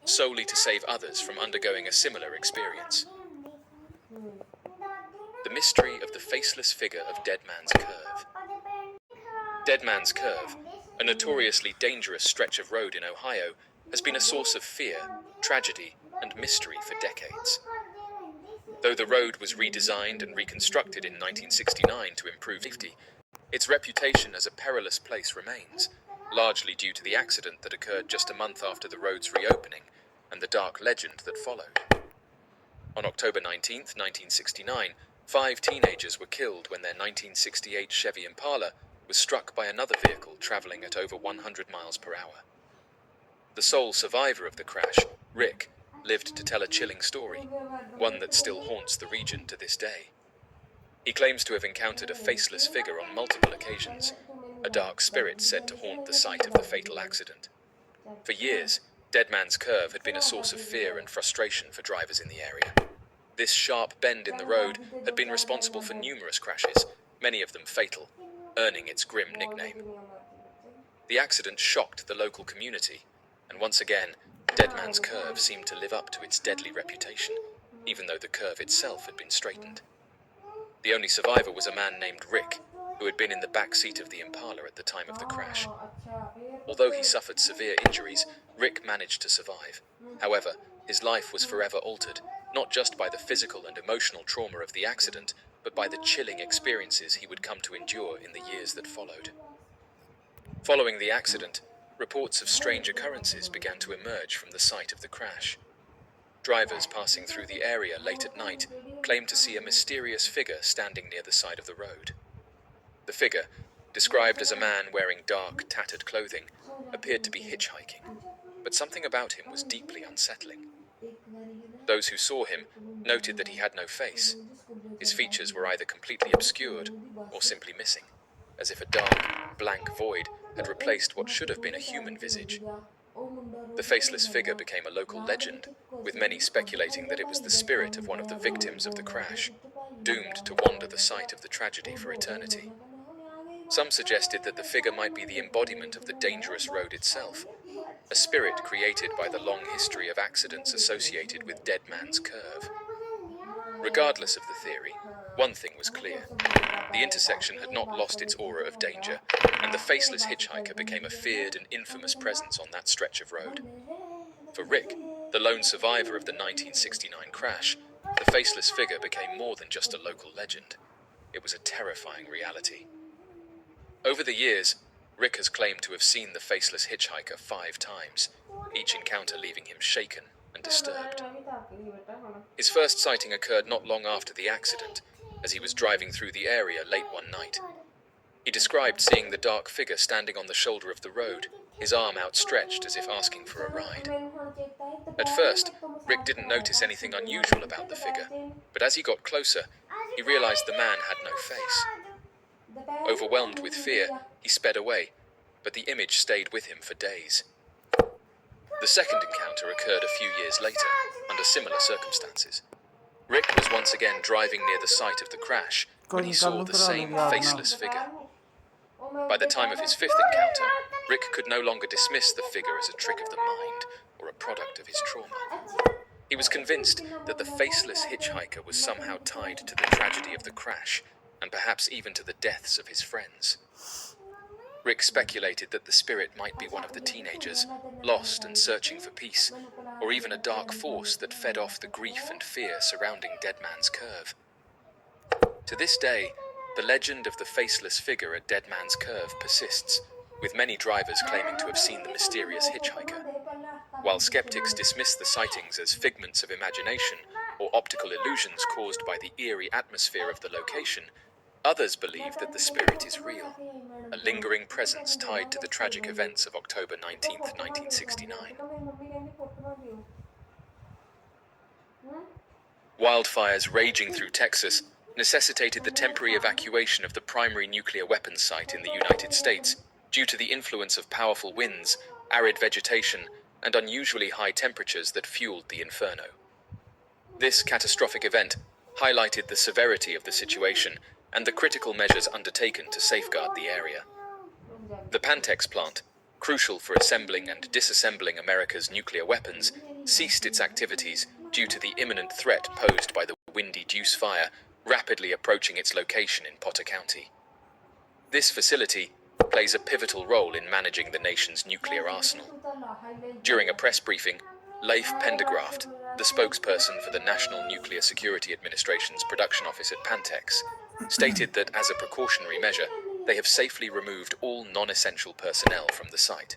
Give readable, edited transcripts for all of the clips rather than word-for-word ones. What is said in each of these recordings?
solely to save others from undergoing a similar experience. The mystery of the faceless figure of Dead Man's Curve. Dead Man's Curve, a notoriously dangerous stretch of road in Ohio, has been a source of fear, tragedy, and mystery for decades. Though the road was redesigned and reconstructed in 1969 to improve safety, its reputation as a perilous place remains, largely due to the accident that occurred just a month after the road's reopening and the dark legend that followed. On October 19, 1969, 5 teenagers were killed when their 1968 Chevy Impala was struck by another vehicle traveling at over 100 miles per hour. The sole survivor of the crash, Rick, lived to tell a chilling story, one that still haunts the region to this day. He claims to have encountered a faceless figure on multiple occasions, a dark spirit said to haunt the site of the fatal accident. For years, Dead Man's Curve had been a source of fear and frustration for drivers in the area. This sharp bend in the road had been responsible for numerous crashes, many of them fatal, earning its grim nickname. The accident shocked the local community, and once again, Dead Man's Curve seemed to live up to its deadly reputation, even though the curve itself had been straightened. The only survivor was a man named Rick, who had been in the back seat of the Impala at the time of the crash. Although he suffered severe injuries, Rick managed to survive. However, his life was forever altered, not just by the physical and emotional trauma of the accident, but by the chilling experiences he would come to endure in the years that followed. Following the accident, reports of strange occurrences began to emerge from the site of the crash. Drivers passing through the area late at night claimed to see a mysterious figure standing near the side of the road. The figure, described as a man wearing dark, tattered clothing, appeared to be hitchhiking, but something about him was deeply unsettling. Those who saw him noted that he had no face. His features were either completely obscured or simply missing, as if a dark, blank void had replaced what should have been a human visage. The faceless figure became a local legend, with many speculating that it was the spirit of one of the victims of the crash, doomed to wander the site of the tragedy for eternity. Some suggested that the figure might be the embodiment of the dangerous road itself, a spirit created by the long history of accidents associated with Dead Man's Curve. Regardless of the theory, one thing was clear. The intersection had not lost its aura of danger, and the faceless hitchhiker became a feared and infamous presence on that stretch of road. For Rick, the lone survivor of the 1969 crash, the faceless figure became more than just a local legend. It was a terrifying reality. Over the years, Rick has claimed to have seen the faceless hitchhiker 5 times, each encounter leaving him shaken and disturbed. His first sighting occurred not long after the accident, as he was driving through the area late one night. He described seeing the dark figure standing on the shoulder of the road, his arm outstretched as if asking for a ride. At first, Rick didn't notice anything unusual about the figure, but as he got closer, he realized the man had no face. Overwhelmed with fear, he sped away, but the image stayed with him for days. The second encounter occurred a few years later, under similar circumstances. Rick was once again driving near the site of the crash when he saw the same faceless figure. By the time of his 5th encounter, Rick could no longer dismiss the figure as a trick of the mind or a product of his trauma. He was convinced that the faceless hitchhiker was somehow tied to the tragedy of the crash, and perhaps even to the deaths of his friends. Rick speculated that the spirit might be one of the teenagers, lost and searching for peace, or even a dark force that fed off the grief and fear surrounding Dead Man's Curve. To this day, the legend of the faceless figure at Dead Man's Curve persists, with many drivers claiming to have seen the mysterious hitchhiker. While skeptics dismiss the sightings as figments of imagination or optical illusions caused by the eerie atmosphere of the location, others believe that the spirit is real, a lingering presence tied to the tragic events of October 19, 1969. Wildfires raging through Texas necessitated the temporary evacuation of the primary nuclear weapons site in the United States due to the influence of powerful winds, arid vegetation, and unusually high temperatures that fueled the inferno. This catastrophic event highlighted the severity of the situation and the critical measures undertaken to safeguard the area. The Pantex plant, crucial for assembling and disassembling America's nuclear weapons, ceased its activities due to the imminent threat posed by the Windy Deuce Fire rapidly approaching its location in Potter County. This facility plays a pivotal role in managing the nation's nuclear arsenal. During a press briefing, Leif Pendergraft, the spokesperson for the National Nuclear Security Administration's production office at Pantex, stated that as a precautionary measure, they have safely removed all non-essential personnel from the site.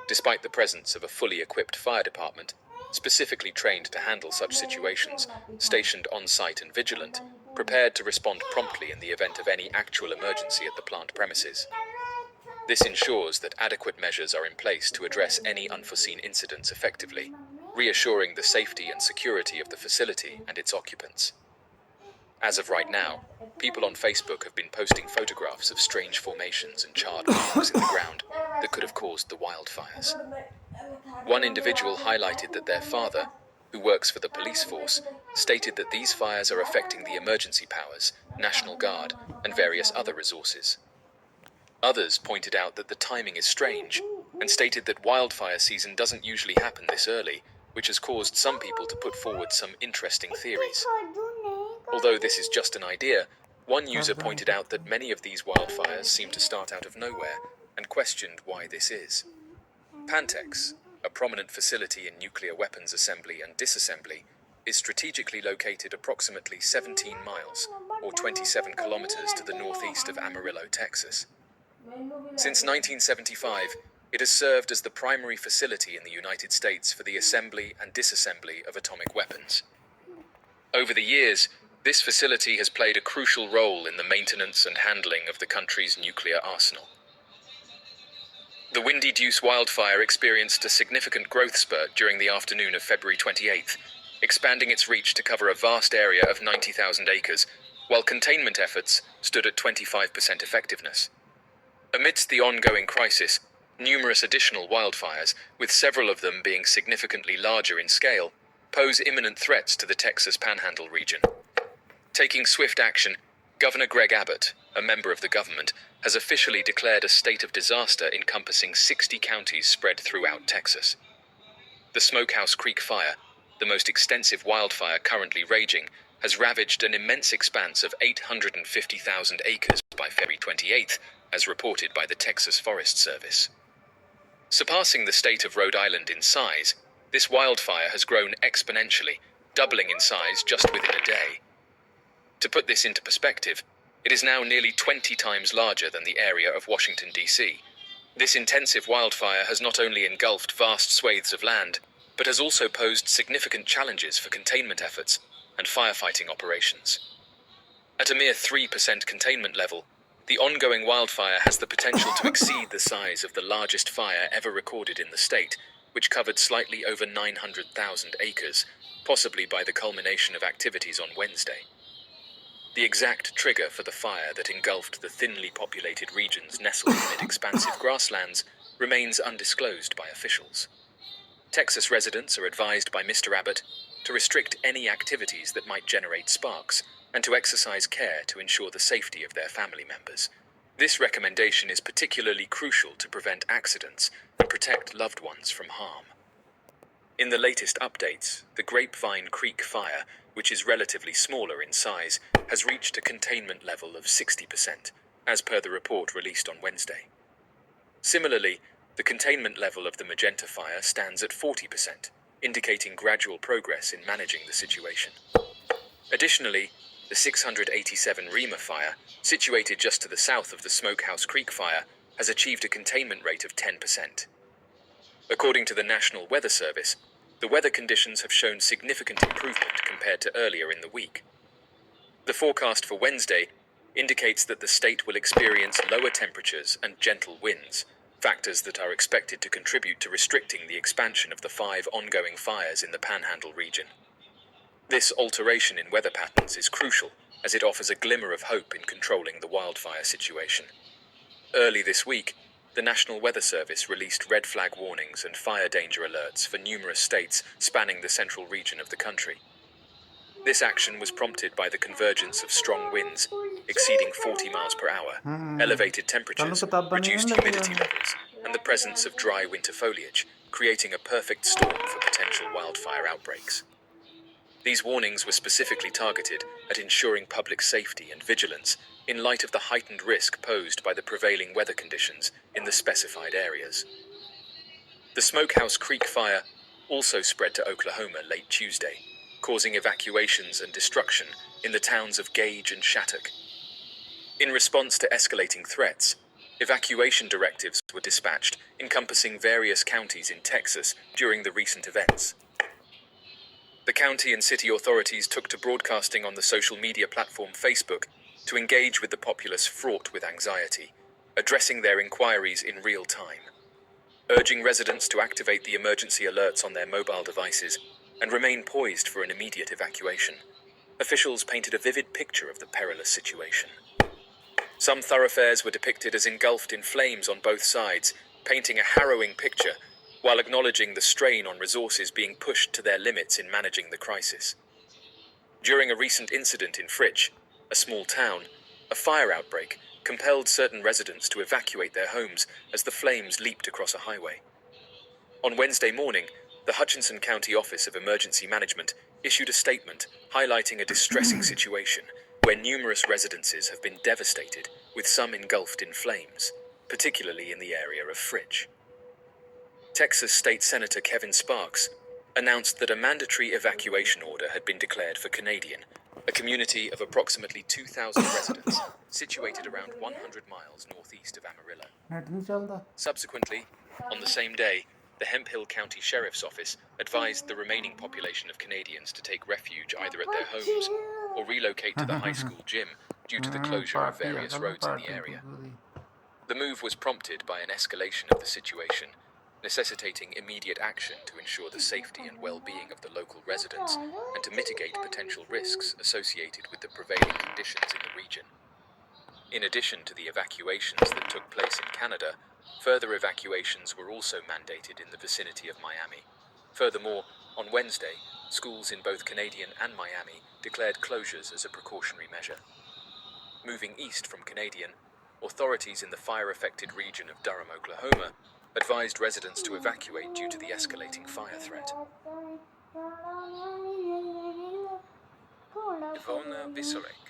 Despite the presence of a fully equipped fire department, specifically trained to handle such situations, stationed on-site and vigilant, prepared to respond promptly in the event of any actual emergency at the plant premises. This ensures that adequate measures are in place to address any unforeseen incidents effectively, reassuring the safety and security of the facility and its occupants. As of right now, people on Facebook have been posting photographs of strange formations and charred marks in the ground that could have caused the wildfires. One individual highlighted that their father, who works for the police force, stated that these fires are affecting the emergency powers, National Guard, and various other resources. Others pointed out that the timing is strange and stated that wildfire season doesn't usually happen this early, which has caused some people to put forward some interesting theories. Although this is just an idea, one user pointed out that many of these wildfires seem to start out of nowhere and questioned why this is. Pantex, a prominent facility in nuclear weapons assembly and disassembly, is strategically located approximately 17 miles, or 27 kilometers to the northeast of Amarillo, Texas. Since 1975, it has served as the primary facility in the United States for the assembly and disassembly of atomic weapons. Over the years, this facility has played a crucial role in the maintenance and handling of the country's nuclear arsenal. The Windy Deuce wildfire experienced a significant growth spurt during the afternoon of February 28th, expanding its reach to cover a vast area of 90,000 acres, while containment efforts stood at 25% effectiveness. Amidst the ongoing crisis, numerous additional wildfires, with several of them being significantly larger in scale, pose imminent threats to the Texas Panhandle region. Taking swift action, Governor Greg Abbott, a member of the government, has officially declared a state of disaster encompassing 60 counties spread throughout Texas. The Smokehouse Creek Fire, the most extensive wildfire currently raging, has ravaged an immense expanse of 850,000 acres by February 28th, as reported by the Texas Forest Service. Surpassing the state of Rhode Island in size, this wildfire has grown exponentially, doubling in size just within a day. To put this into perspective, it is now nearly 20 times larger than the area of Washington, D.C. This intensive wildfire has not only engulfed vast swathes of land, but has also posed significant challenges for containment efforts and firefighting operations. At a mere 3% containment level, the ongoing wildfire has the potential to exceed the size of the largest fire ever recorded in the state, which covered slightly over 900,000 acres, possibly by the culmination of activities on Wednesday. The exact trigger for the fire that engulfed the thinly populated regions nestled amid expansive grasslands remains undisclosed by officials. Texas residents are advised by Mr. Abbott to restrict any activities that might generate sparks and to exercise care to ensure the safety of their family members. This recommendation is particularly crucial to prevent accidents and protect loved ones from harm. In the latest updates, the Grapevine Creek Fire, which is relatively smaller in size, has reached a containment level of 60%, as per the report released on Wednesday. Similarly, the containment level of the Magenta Fire stands at 40%, indicating gradual progress in managing the situation. Additionally, the 687 Rima Fire, situated just to the south of the Smokehouse Creek Fire, has achieved a containment rate of 10%. According to the National Weather Service, the weather conditions have shown significant improvement compared to earlier in the week. The forecast for Wednesday indicates that the state will experience lower temperatures and gentle winds, factors that are expected to contribute to restricting the expansion of the 5 ongoing fires in the Panhandle region. This alteration in weather patterns is crucial, as it offers a glimmer of hope in controlling the wildfire situation. Early this week, the National Weather Service released red flag warnings and fire danger alerts for numerous states spanning the central region of the country. This action was prompted by the convergence of strong winds, exceeding 40 miles per hour, elevated temperatures, reduced humidity levels, and the presence of dry winter foliage, creating a perfect storm for potential wildfire outbreaks. These warnings were specifically targeted at ensuring public safety and vigilance in light of the heightened risk posed by the prevailing weather conditions in the specified areas. The Smokehouse Creek fire also spread to Oklahoma late Tuesday, causing evacuations and destruction in the towns of Gage and Shattuck. In response to escalating threats, evacuation directives were dispatched encompassing various counties in Texas during the recent events. The county and city authorities took to broadcasting on the social media platform Facebook to engage with the populace fraught with anxiety, addressing their inquiries in real time, urging residents to activate the emergency alerts on their mobile devices and remain poised for an immediate evacuation. Officials painted a vivid picture of the perilous situation. Some thoroughfares were depicted as engulfed in flames on both sides, painting a harrowing picture while acknowledging the strain on resources being pushed to their limits in managing the crisis. During a recent incident in Fritch, a small town, a fire outbreak compelled certain residents to evacuate their homes as the flames leaped across a highway. On Wednesday morning, the Hutchinson County Office of Emergency Management issued a statement highlighting a distressing situation where numerous residences have been devastated, with some engulfed in flames, particularly in the area of Fritch. Texas State Senator Kevin Sparks announced that a mandatory evacuation order had been declared for Canadian, a community of approximately 2,000 residents situated around 100 miles northeast of Amarillo. Subsequently, on the same day, the Hemphill County Sheriff's Office advised the remaining population of Canadians to take refuge either at their homes or relocate to the high school gym due to the closure of various roads in the area. The move was prompted by an escalation of the situation, necessitating immediate action to ensure the safety and well-being of the local residents and to mitigate potential risks associated with the prevailing conditions in the region. In addition to the evacuations that took place in Canada, further evacuations were also mandated in the vicinity of Miami. Furthermore, on Wednesday, schools in both Canadian and Miami declared closures as a precautionary measure. Moving east from Canadian, authorities in the fire-affected region of Durham, Oklahoma, advised residents to evacuate due to the escalating fire threat. Ivona Visorek.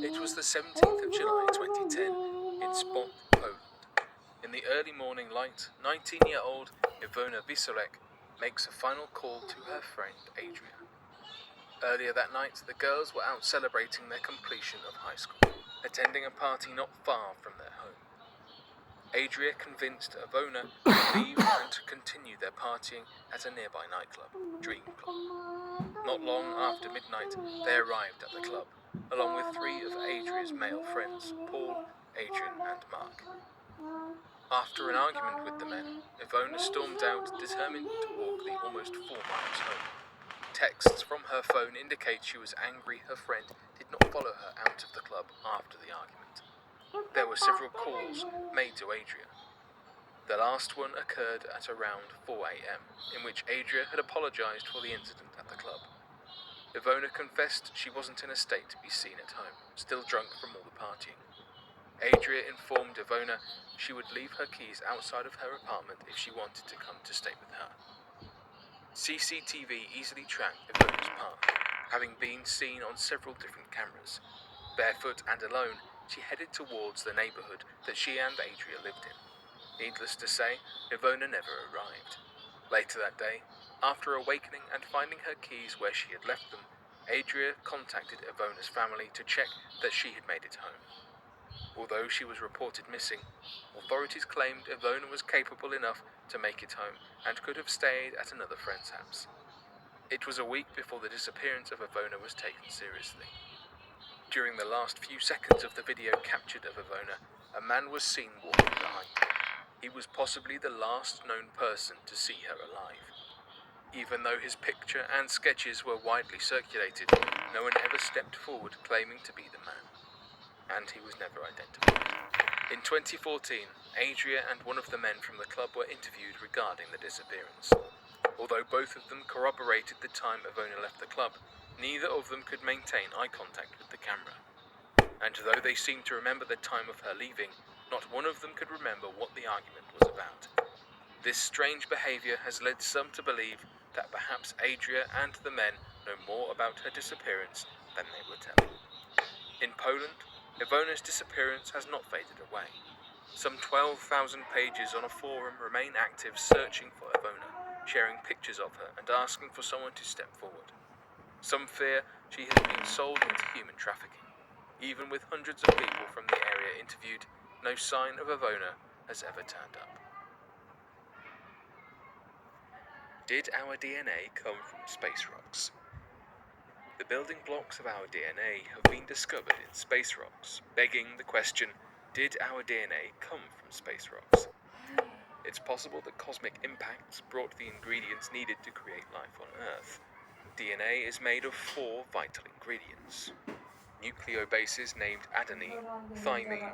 It was the 17th of July 2010 in Spot, Poland. In the early morning light, 19-year-old Ivona Visorek makes a final call to her friend Adria. Earlier that night, the girls were out celebrating their completion of high school, attending a party not far from their home. Adria convinced Ivona to leave and to continue their partying at a nearby nightclub, Dream Club. Not long after midnight, they arrived at the club, along with three of Adria's male friends, Paul, Adrian, and Mark. After an argument with the men, Ivona stormed out, determined to walk the almost 4 miles home. Texts from her phone indicate she was angry her friend did not follow her out of the club after the argument. There were several calls made to Adria. The last one occurred at around 4 a.m., in which Adria had apologized for the incident at the club. Ivona confessed she wasn't in a state to be seen at home, still drunk from all the partying. Adria informed Ivona she would leave her keys outside of her apartment if she wanted to come to stay with her. CCTV easily tracked Ivona's path, having been seen on several different cameras. Barefoot and alone, she headed towards the neighborhood that she and Adria lived in. Needless to say, Ivona never arrived. Later that day, after awakening and finding her keys where she had left them, Adria contacted Ivona's family to check that she had made it home. Although she was reported missing, authorities claimed Ivona was capable enough to make it home and could have stayed at another friend's house. It was a week before the disappearance of Ivona was taken seriously. During the last few seconds of the video captured of Ivona, a man was seen walking behind her. He was possibly the last known person to see her alive. Even though his picture and sketches were widely circulated, no one ever stepped forward claiming to be the man. And he was never identified. In 2014, Adria and one of the men from the club were interviewed regarding the disappearance. Although both of them corroborated the time Ivona left the club, neither of them could maintain eye contact with the camera. And though they seemed to remember the time of her leaving, not one of them could remember what the argument was about. This strange behavior has led some to believe that perhaps Adria and the men know more about her disappearance than they were telling. In Poland, Iwona's disappearance has not faded away. Some 12,000 pages on a forum remain active searching for Iwona, sharing pictures of her and asking for someone to step forward. Some fear she has been sold into human trafficking. Even with hundreds of people from the area interviewed, no sign of Iwona has ever turned up. Did our DNA come from space rocks? The building blocks of our DNA have been discovered in space rocks, begging the question, did our DNA come from space rocks? It's possible that cosmic impacts brought the ingredients needed to create life on Earth. DNA is made of 4 vital ingredients: nucleobases named adenine, thymine,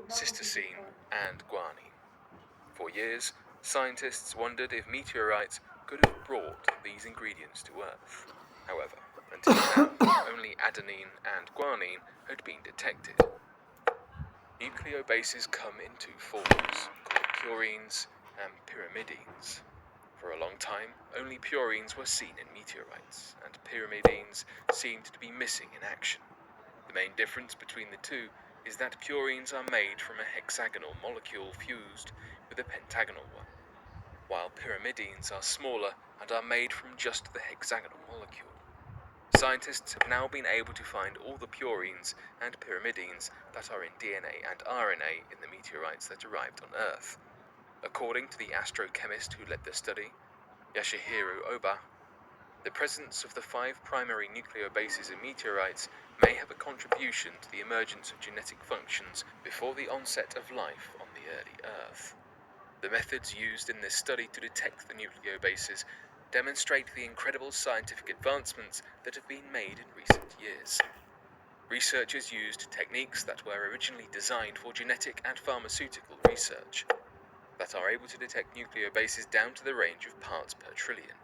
cytosine, and guanine. For years, scientists wondered if meteorites could have brought these ingredients to Earth. However, until now, only adenine and guanine had been detected. Nucleobases come in 2 forms, called purines and pyrimidines. For a long time, only purines were seen in meteorites, and pyrimidines seemed to be missing in action. The main difference between the two is that purines are made from a hexagonal molecule fused with a pentagonal one, while pyrimidines are smaller and are made from just the hexagonal molecule. Scientists have now been able to find all the purines and pyrimidines that are in DNA and RNA in the meteorites that arrived on Earth. According to the astrochemist who led the study, Yasuhiro Oba, the presence of the 5 primary nucleobases in meteorites may have a contribution to the emergence of genetic functions before the onset of life on the early Earth. The methods used in this study to detect the nucleobases demonstrate the incredible scientific advancements that have been made in recent years. Researchers used techniques that were originally designed for genetic and pharmaceutical research, that are able to detect nucleobases down to the range of parts per trillion.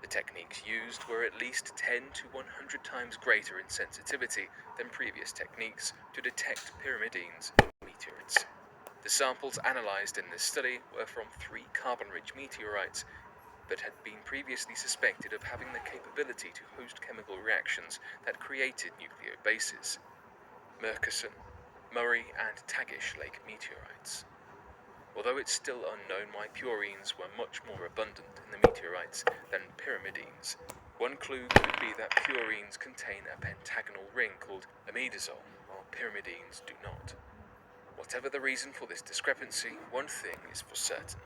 The techniques used were at least 10 to 100 times greater in sensitivity than previous techniques to detect pyrimidines in meteorites. The samples analyzed in this study were from 3 carbon-rich meteorites that had been previously suspected of having the capability to host chemical reactions that created nucleobases: Murchison, Murray, and Tagish Lake meteorites. Although it's still unknown why purines were much more abundant in the meteorites than pyrimidines, one clue could be that purines contain a pentagonal ring called imidazole, while pyrimidines do not. Whatever the reason for this discrepancy, one thing is for certain: